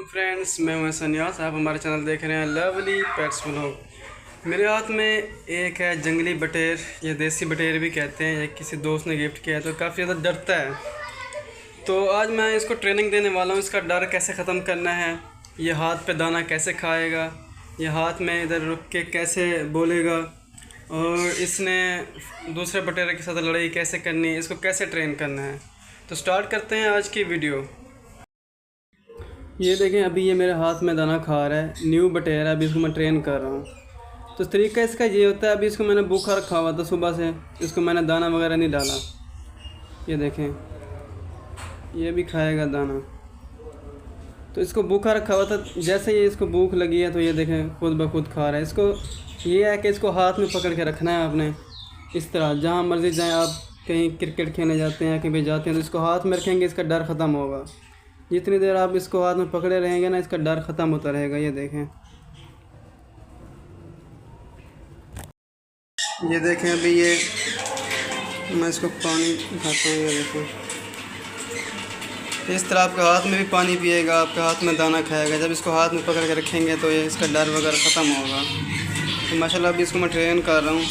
Friends, मैं हूं सन्यास। आप हमारे चैनल देख रहे हैं लवली पेट्स व्लॉग। मेरे हाथ में एक है जंगली बटेर, या देसी बटेर भी कहते हैं। ये किसी दोस्त ने गिफ्ट किया है तो काफ़ी ज़्यादा डरता है। तो आज मैं इसको ट्रेनिंग देने वाला हूँ, इसका डर कैसे ख़त्म करना है, ये हाथ पे दाना कैसे खाएगा, ये हाथ में इधर रुक के कैसे बोलेगा, और इसने दूसरे बटेर के साथ लड़ाई कैसे करनी है, इसको कैसे ट्रेन करना है। तो स्टार्ट करते हैं आज की वीडियो। ये देखें, अभी ये मेरे हाथ में दाना खा रहा है, न्यू बटेर है, अभी इसको मैं ट्रेन कर रहा हूँ। तो तरीका इसका ये होता है, अभी इसको मैंने भूखा रखा हुआ था सुबह से, इसको मैंने दाना वगैरह नहीं डाला। ये देखें, ये भी खाएगा दाना। तो इसको भूखा रखा हुआ था, जैसे ये इसको भूख लगी है तो ये देखें खुद ब खुद खा रहा है। इसको ये है कि इसको हाथ में पकड़ के रखना है आपने, इस तरह। जहाँ मर्जी जाएँ आप, कहीं क्रिकेट खेलने जाते हैं, कहीं भी जाते हैं, तो इसको हाथ में रखेंगे, इसका डर ख़त्म होगा। जितनी देर आप इसको हाथ में पकड़े रहेंगे ना, इसका डर ख़त्म होता रहेगा। ये देखें अभी ये मैं इसको पानी खाता हूँ। ये देखें, इस तरह आपके हाथ में भी पानी पिएगा, आपके हाथ में दाना खाएगा। जब इसको हाथ में पकड़ के रखेंगे तो ये इसका डर वगैरह ख़त्म होगा। तो माशाल्लाह अभी इसको मैं ट्रेन कर रहा हूँ।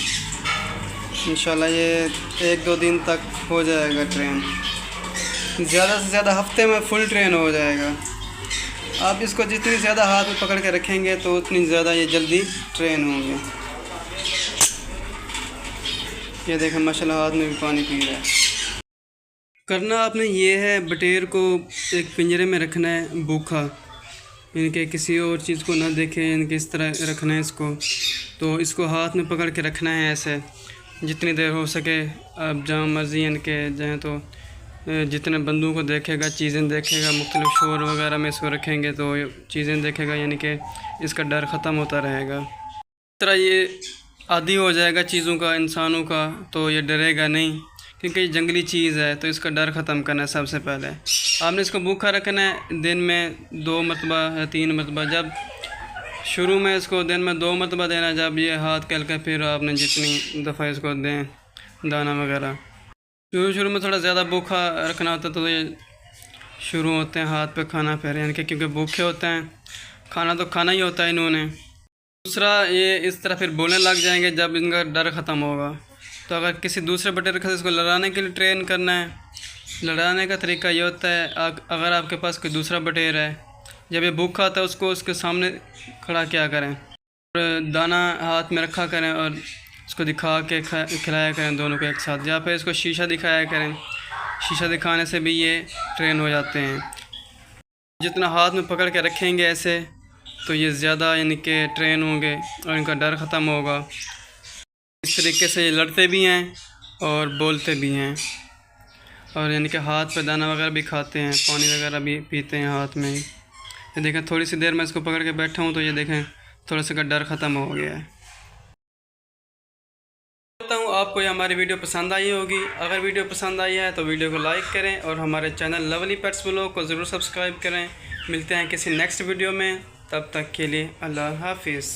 इंशाल्लाह ये 1-2 दिन तक हो जाएगा ट्रेन, ज़्यादा से ज़्यादा हफ्ते में फुल ट्रेन हो जाएगा। आप इसको जितनी ज़्यादा हाथ में पकड़ के रखेंगे तो उतनी ज़्यादा ये जल्दी ट्रेन होंगे। ये देखें माशाल्लाह हाथ में भी पानी पी रहा है। करना आपने ये है, बटेर को एक पिंजरे में रखना है भूखा, इनके किसी और चीज़ को ना देखे, इनके इस तरह रखना है इसको। तो इसको हाथ में पकड़ के रखना है ऐसे, जितनी देर हो सके। आप जहाँ मर्जी इनके जाएँ, तो जितने बंदों को देखेगा, चीज़ें देखेगा, मुख्तलिफ शोर वगैरह में इसको रखेंगे तो चीज़ें देखेगा, यानी कि इसका डर ख़त्म होता रहेगा। इस तरह ये आदी हो जाएगा चीज़ों का, इंसानों का, तो ये डरेगा नहीं, क्योंकि ये जंगली चीज़ है। तो इसका डर ख़त्म करना है सबसे पहले। आपने इसको भूखा रखना है दिन में 2 मरतबा या 3 मरतबा। जब शुरू में इसको दिन में 2 मरतबा देना, जब ये हाथ कल के फिर आपने जितनी दफ़ा इसको दें दाना वगैरह। शुरू में थोड़ा ज़्यादा भूखा रखना होता है, तो ये शुरू होते हैं हाथ पे खाना फिर, यानी कि क्योंकि भूखे होते हैं, खाना तो खाना ही होता है इन्होंने। दूसरा, ये इस तरह फिर बोलने लग जाएंगे जब इनका डर ख़त्म होगा। तो अगर किसी दूसरे बटेर के साथ इसको लड़ाने के लिए ट्रेन करना है, लड़ाने का तरीका ये होता है, अगर आपके पास कोई दूसरा बटेर है, जब ये भूखा होता है उसको उसके सामने खड़ा किया करें और दाना हाथ में रखा करें और इसको दिखा के खिलाया करें दोनों को एक साथ, या फिर इसको शीशा दिखाया करें। शीशा दिखाने से भी ये ट्रेन हो जाते हैं। जितना हाथ में पकड़ के रखेंगे ऐसे, तो ये ज़्यादा यानी कि ट्रेन होंगे और इनका डर ख़त्म होगा। इस तरीके से ये लड़ते भी हैं और बोलते भी हैं, और यानी कि हाथ पे दाना वगैरह भी खाते हैं, पानी वगैरह भी पीते हैं हाथ में। ये देखें, थोड़ी सी देर में इसको पकड़ के बैठा हूँ तो ये देखें थोड़ा सा का डर ख़त्म हो गया है। आपको ये हमारी वीडियो पसंद आई होगी। अगर वीडियो पसंद आई है तो वीडियो को लाइक करें और हमारे चैनल लवली पेट्स व्लॉग को ज़रूर सब्सक्राइब करें। मिलते हैं किसी नेक्स्ट वीडियो में, तब तक के लिए अल्लाह हाफिज़।